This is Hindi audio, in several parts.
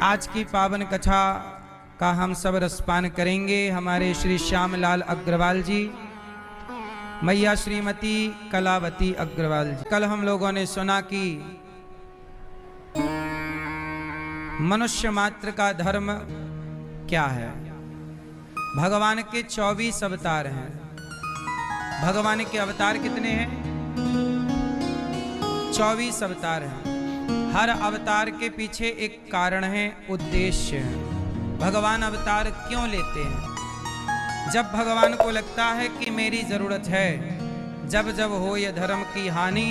आज की पावन कथा का हम सब रसपान करेंगे। हमारे श्री श्यामलाल अग्रवाल जी, मैया श्रीमती कलावती अग्रवाल जी। कल हम लोगों ने सुना कि मनुष्य मात्र का धर्म क्या है। भगवान के 24 अवतार हैं। भगवान के अवतार कितने हैं? 24 अवतार हैं। हर अवतार के पीछे एक कारण है, उद्देश्य है। भगवान अवतार क्यों लेते हैं? जब भगवान को लगता है कि मेरी जरूरत है, जब जब हो ये धर्म की हानि,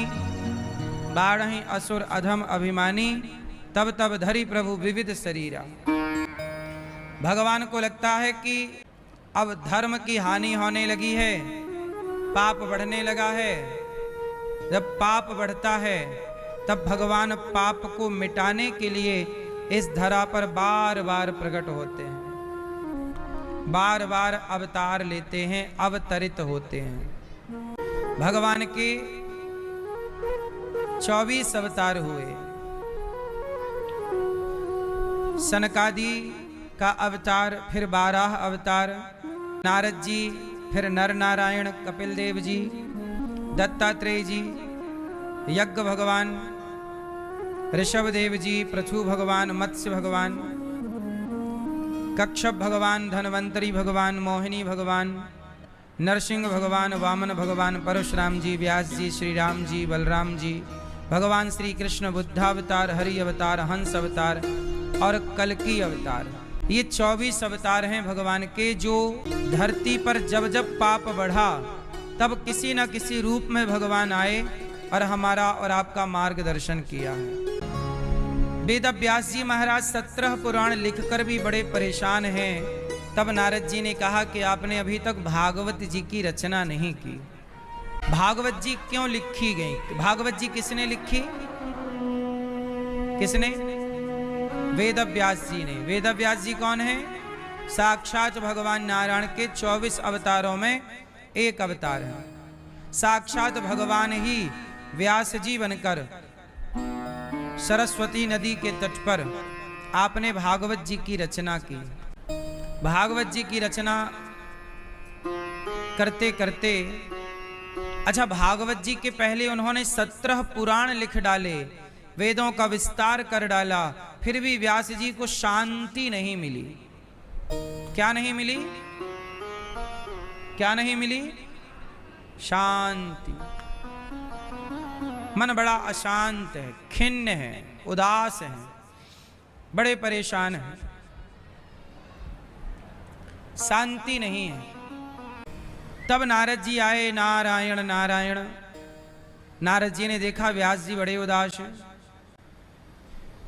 बाढ़हि असुर अधम अभिमानी, तब तब धरी प्रभु विविध शरीरा। भगवान को लगता है कि अब धर्म की हानि होने लगी है, पाप बढ़ने लगा है। जब पाप बढ़ता है तब भगवान पाप को मिटाने के लिए इस धरा पर बार बार प्रकट होते हैं, बार बार अवतार लेते हैं, अवतरित होते हैं। भगवान के 24 अवतार हुए। सनकादि का अवतार, फिर 12 अवतार, नारद जी, फिर नर नारायण कपिल देव जी, दत्तात्रेय जी, यज्ञ भगवान, ऋषभ देव जी, पृथु भगवान, मत्स्य भगवान, कच्छप भगवान, धन्वंतरी भगवान, मोहिनी भगवान, नरसिंह भगवान, वामन भगवान, परशुराम जी, व्यास जी, श्री राम जी, बलराम जी, भगवान श्री कृष्ण, बुद्धावतार, हरि अवतार, हंस अवतार और कल्कि अवतार। ये 24 अवतार हैं भगवान के, जो धरती पर जब जब पाप बढ़ा तब किसी न किसी रूप में भगवान आए और हमारा और आपका मार्गदर्शन किया है। वेद व्यास जी महाराज 17 पुराण लिखकर भी बड़े परेशान हैं। तब नारद जी ने कहा कि आपने अभी तक भागवत जी की रचना नहीं की। भागवत जी क्यों लिखी गई? भागवत जी किसने लिखी? किसने? वेद व्यास जी ने। वेद व्यास जी कौन है? साक्षात भगवान नारायण के 24 अवतारों में एक अवतार है। साक्षात भगवान ही व्यास जी बनकर सरस्वती नदी के तट पर आपने भागवत जी की रचना की। भागवत जी की रचना करते करते, अच्छा, भागवत जी के पहले उन्होंने 17 पुराण लिख डाले, वेदों का विस्तार कर डाला, फिर भी व्यास जी को शांति नहीं मिली। क्या नहीं मिली? क्या नहीं मिली? शांति। मन बड़ा अशांत है, खिन्न है, उदास है, बड़े परेशान हैं, शांति नहीं है। तब नारद जी आए। नारायण नारायण। नारद जी ने देखा व्यास जी बड़े उदास हैं।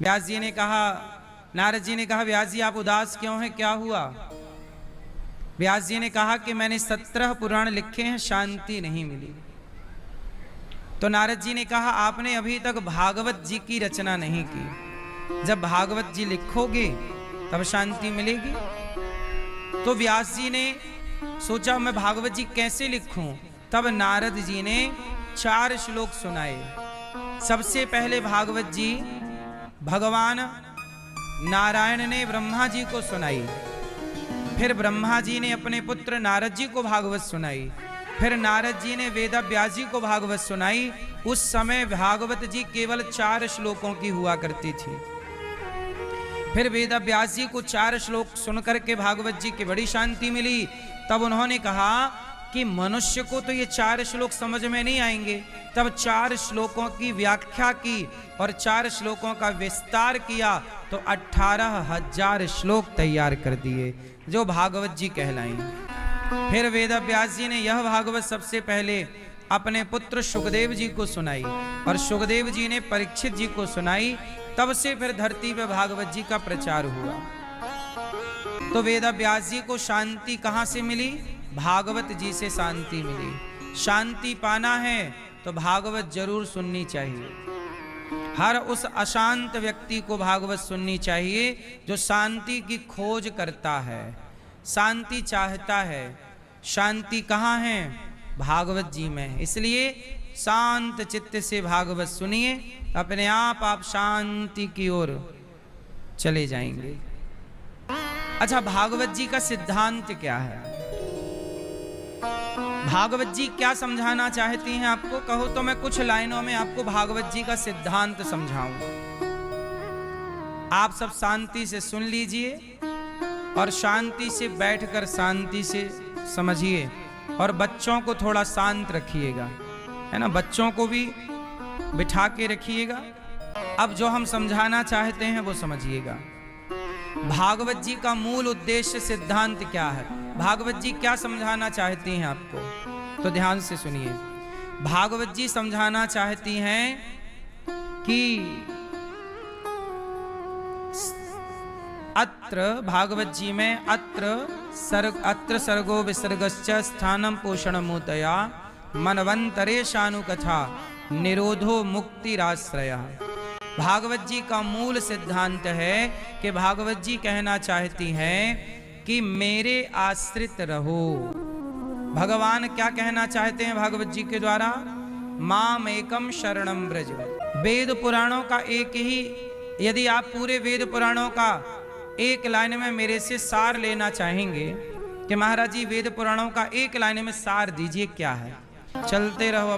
व्यास जी ने कहा, नारद जी ने कहा, व्यास जी आप उदास क्यों हैं, क्या हुआ? व्यास जी ने कहा कि मैंने 17 पुराण लिखे हैं, शांति नहीं मिली। तो नारद जी ने कहा, आपने अभी तक भागवत जी की रचना नहीं की। जब भागवत जी लिखोगे तब शांति मिलेगी। तो व्यास जी ने सोचा मैं भागवत जी कैसे लिखूं। तब नारद जी ने 4 श्लोक सुनाए। सबसे पहले भागवत जी भगवान नारायण ने ब्रह्मा जी को सुनाई। फिर ब्रह्मा जी ने अपने पुत्र नारद जी को भागवत सुनाई। फिर नारद जी ने वेद व्यास जी को भागवत सुनाई। उस समय भागवत जी केवल 4 श्लोकों की हुआ करती थी। फिर वेद व्यास जी को 4 श्लोक सुनकर के भागवत जी की बड़ी शांति मिली। तब उन्होंने कहा कि मनुष्य को तो ये 4 श्लोक समझ में नहीं आएंगे। तब 4 श्लोकों की व्याख्या की और 4 श्लोकों का विस्तार किया तो 18,000 श्लोक तैयार कर दिए, जो भागवत जी कहलाएं। फिर वेद व्यास जी ने यह भागवत सबसे पहले अपने पुत्र सुखदेव जी को सुनाई और सुखदेव जी ने परीक्षित जी को सुनाई। तब से फिर धरती पे भागवत जी का प्रचार हुआ। तो वेद व्यास जी को शांति कहाँ से मिली? भागवत जी से शांति मिली। शांति पाना है तो भागवत जरूर सुननी चाहिए। हर उस अशांत व्यक्ति को भागवत सुननी चाहिए जो शांति की खोज करता है, शांति चाहता है। शांति कहाँ है? भागवत जी में। इसलिए शांत चित्त से भागवत सुनिए, अपने आप शांति की ओर चले जाएंगे। अच्छा, भागवत जी का सिद्धांत क्या है? भागवत जी क्या समझाना चाहती हैं आपको? कहो तो मैं कुछ लाइनों में आपको भागवत जी का सिद्धांत समझाऊं। आप सब शांति से सुन लीजिए और शांति से बैठकर शांति से समझिए, और बच्चों को थोड़ा शांत रखिएगा, है ना, बच्चों को भी बिठा के रखिएगा। अब जो हम समझाना चाहते हैं वो समझिएगा। भागवत जी का मूल उद्देश्य सिद्धांत क्या है? भागवत जी क्या समझाना चाहती हैं आपको? तो ध्यान से सुनिए। भागवत जी समझाना चाहती हैं कि अत्र भागवत जी में अत्र सर्गो विसर्गश्च स्थानं पोषणमूतया मनवंतरेशानुकथा निरोधो मुक्तिराश्रयः। भागवत जी का मूल सिद्धांत है कि भागवत जी कहना चाहती हैं कि मेरे आश्रित रहो। भगवान क्या कहना चाहते हैं भागवत जी के द्वारा? माम एकम शरणम ब्रज। वेद पुराणों का एक ही, यदि आप पूरे वेद पुराणों का एक लाइन में मेरे से सार लेना चाहेंगे कि महाराज जी वेद पुराणों का एक लाइन में सार दीजिए, क्या है? चलते रहो